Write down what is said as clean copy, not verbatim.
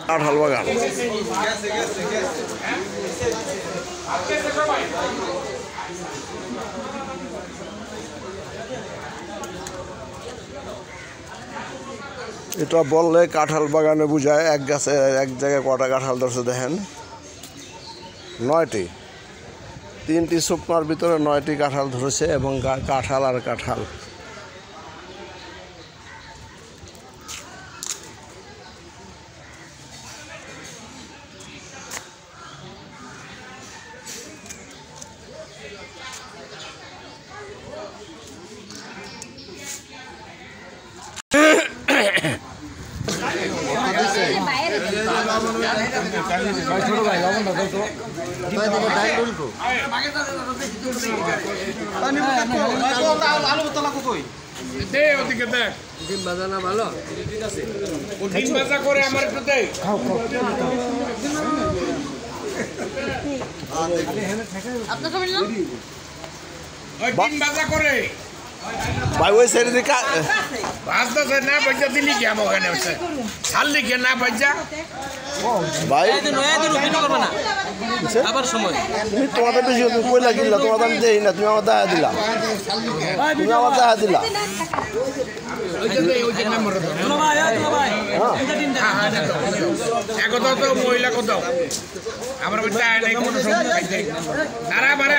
কাঁঠাল বাগান এটা বললে কাঁঠাল বাগানে বুঝায় এক গাছে এক জায়গায় কটা কাঁঠাল ধরছে দেখেন 9টি 3টি শুকনার ভিতরে 9টি কাঁঠাল ধরেছে এবং কাঁঠাল আর কাঁঠাল ভাই ওই সাইড থেকে ভাজটা না বাজা দিলি কি আমার ওখানে হচ্ছে ছাড়লি কি না বাজা ভাই আবার সময় তুমি তোমাদের বেশি কই লাগিল তোমার আমি দেই না তুমি আমার দেখা দিলা তুমি আমার দেখা দিলা মহিলা কত আমার বাচ্চা নাই কোনো সময় তারা বারে